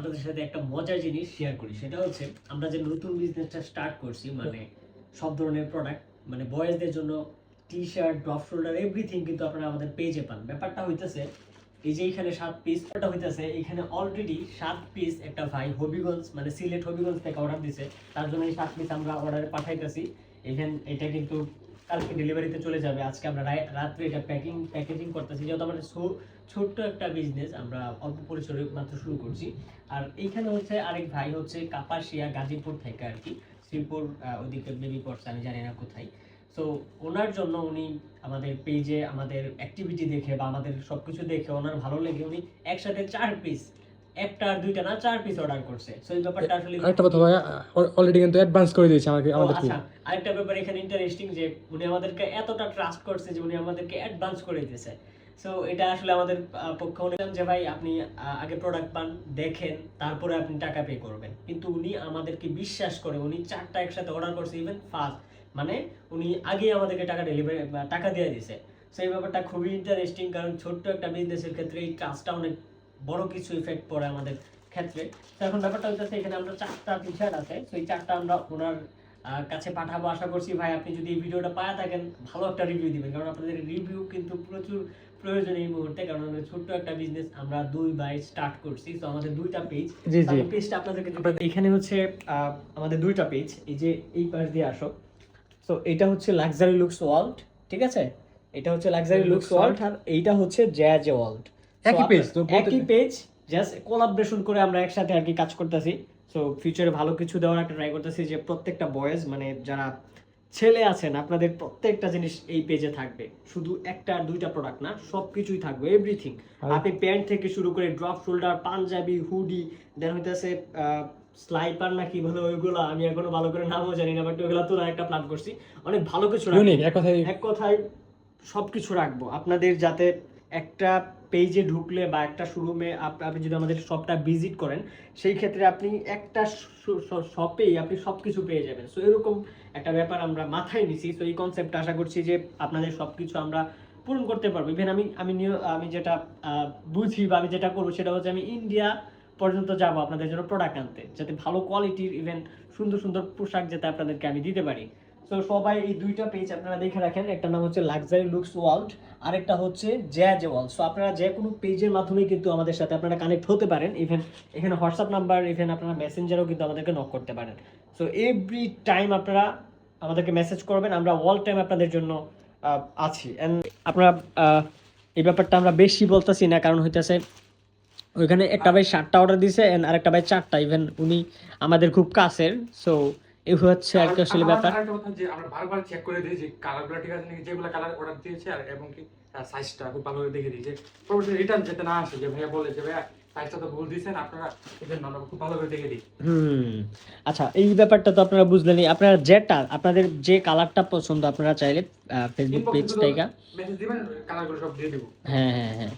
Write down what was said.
আপনাদের সাথে একটা মজার জিনিস শেয়ার করি। সেটা হচ্ছে আমরা যে নতুন বিজনেসটা স্টার্ট করছি, মানে সব ধরনের প্রোডাক্ট, মানে বয়েজদের জন্য T shirt, drop shoulder, everything কিন্তু আপনারা আমাদের পেজে পান। ব্যাপারটা হইতেছে এই যে এখানে 7 পিস ওটা হইতেছে, এখানে অলরেডি 7 পিস একটা ভাই হবিগঞ্জ মানে সিলেট হবিগঞ্জ থেকে অর্ডার দিছে, তার জন্য এই 7 পিস আমরা অর্ডারে পাঠাইতেছি। এখানে এটা কিন্তু কালকে ডেলিভারিতে চলে যাবে। আজকে আমরা রাত্রে এটা প্যাকেজিং করতেছি, যেহেতু আমাদের ছোট্ট একটা বিজনেস, আমরা অল্প পরিসরে মাত্র শুরু করছি। আর এইখানে হচ্ছে আরেক ভাই হচ্ছে কাপাসিয়া গাজীপুর থেকে আর কি, শ্রীপুর ওইদিকে বেবি পড়ছে, আমি জানি না কোথায়। সো ওনার জন্য উনি আমাদের পেজে আমাদের অ্যাক্টিভিটি দেখে বা আমাদের সবকিছু দেখে ওনার ভালো লেগে উনি একসাথে 4 পিস, একটা আর দুইটা না 4 পিস অর্ডার করছে। সো এই ব্যাপারটা আসলে আরেকটা কথা ভাই, অলরেডি কিন্তু অ্যাডভান্স করে দিয়েছে আমাদেরকে। আচ্ছা, আরেকটা ব্যাপার এখানে ইন্টারেস্টিং যে উনি আমাদেরকে এতটা ট্রাস্ট করছে যে উনি আমাদেরকে অ্যাডভান্স করে দিয়েছে। সো এটা আসলে আমাদের পক্ষে অনেক যে ভাই আপনি আগে প্রোডাক্ট পান, দেখেন, তারপরে আপনি টাকা পে করবেন। কিন্তু উনি আমাদেরকে বিশ্বাস করে উনি 4টা একসাথে অর্ডার করছে, ইভেন ফার্স্ট, মানে উনি আগে আমাদেরকে টাকা দিয়ে দিয়েছে। সো এই ব্যাপারটা খুবই ইন্টারেস্টিং, কারণ ছোট্ট একটা বিজনেসের ক্ষেত্রে এই ট্রাস্টটা অনেক বড় কিছু ইফেক্ট পড়ে আমাদের ক্ষেত্রে। তো এখন ব্যাপারটা হচ্ছে এখানে আমরা 4টা টি শার্ট আছে, তো এই 4টা আমরা ওনার কাছে পাঠাবো। আশা করছি ভাই আপনি যদি এই ভিডিওটা পায় থাকেন ভালো একটা রিভিউ দিবেন, কারণ আপনাদের রিভিউ কিন্তু প্রচুর প্রয়োজন এই মুহূর্তে, কারণ আমাদের ছোট্ট একটা বিজনেস আমরা 2 বাই স্টার্ট করছি। তো আমাদের 2টা পেজ, এই পেজটা আপনাদেরকে এখানে হচ্ছে আমাদের 2টা পেজ, এই যে এই পাশ দিয়ে আসো। সো এটা হচ্ছে লাক্সারি লুকস ওয়ার্ল্ড, ঠিক আছে, এটা হচ্ছে লাক্সারি লুকস ওয়ার্ল্ড, আর এইটা হচ্ছে জ্যাজ ওয়ার্ল্ড। একই পেজ, জাস্ট কোলাবরেশন করে আমরা একসাথে আর কি কাজ করতেছি। সো ফিউচারে ভালো কিছু দেওয়ার একটা ট্রাই করতেছি, যে প্রত্যেকটা বয়েজ মানে যারা ছেলে আছেন আপনাদের প্রত্যেকটা জিনিস এই পেজে থাকবে, শুধু একটা আর দুইটা প্রোডাক্ট না, সবকিছুই থাকবে, এভরিথিং। আপনি প্যান্ট থেকে শুরু করে ড্রপ শোল্ডার, পাঞ্জাবি, হুডি, দেন হইতেছে স্লাইপার না কি বলে ওইগুলো, আমি এখনো ভালো করে নামও জানি না, বাট ওইগুলো তো একটা প্ল্যান করছি। অনেক ভালো কিছু এক কথায় সবকিছু রাখবো আপনাদের, যাতে একটা পেজে ঢুকলে বা একটা শোরুমে আপনি যদি আমাদের শপটা ভিজিট করেন, সেই ক্ষেত্রে আপনি একটা শপেই আপনি সবকিছু পেয়ে যাবেন। সো এরকম একটা ব্যাপার আমরা মাথায় নিছি। সো এই কনসেপ্টটা আশা করছি যে আপনাদের সবকিছু আমরা পূরণ করতে পারবো। ইভেন আমি যেটা বুঝি বা আমি যেটা করবো সেটা হচ্ছে আমি ইন্ডিয়া পর্যন্ত যাব আপনাদের জন্য প্রোডাক্ট আনতে, যাতে ভালো কোয়ালিটির ইভেন সুন্দর সুন্দর পোশাক যাতে আপনাদেরকে আমি দিতে পারি। তো সবাই এই 2টা পেজ আপনারা দেখে রাখেন, একটা নাম হচ্ছে লাক্সারি লুকস ওয়ার্ল্ড, আরেকটা হচ্ছে জ্যাজ ওয়ার্ল্ড। সো আপনারা যে কোনো পেজের মাধ্যমে কিন্তু আমাদের সাথে আপনারা কানেক্ট হতে পারেন। ইভেন এখানে হোয়াটসঅ্যাপ নাম্বার, ইভেন আপনারা মেসেঞ্জারও কিন্তু আমাদেরকে নক করতে পারেন। সো এভরি টাইম আপনারা আমাদেরকে মেসেজ করবেন, আমরা অল টাইম আপনাদের জন্য আছি। অ্যান্ড আপনারা এই ব্যাপারটা আমরা বেশি বলতেছি না, কারণ হইতেছে ওইখানে একটা ভাই 7টা অর্ডার দিছে এন্ড আরেকটা ভাই 4টা, ইভেন উনি আমাদের খুব কাছের। সো এই হচ্ছে আর কি আসলে ব্যাপার। আরেকটা কথা যে আমরা বারবার চেক করে দিই যে কালারগুলো ঠিক আছে নাকি, যেগুলো কালার অর্ডার দিয়েছে আর এবং কি সাইজটা খুব ভালো করে দেখে দিই, যে পরবর্তী রিটার্ন যেতে না আসে, যে ভাইয়া বলে যে ভাইয়া সাইজটা তো ভুল দিয়েছেন আপনারা, এজন্য আমরা খুব ভালো করে দেখে দিই। আচ্ছা, এই ব্যাপারটা তো আপনারা বুঝলেনই। আপনারা যেটা আপনাদের যে কালারটা পছন্দ আপনারা চাইলে ফেসবুক পেজ থেকে মেসেজ দিবেন, কালারগুলো সব দিয়ে দেব। হ্যাঁ হ্যাঁ হ্যাঁ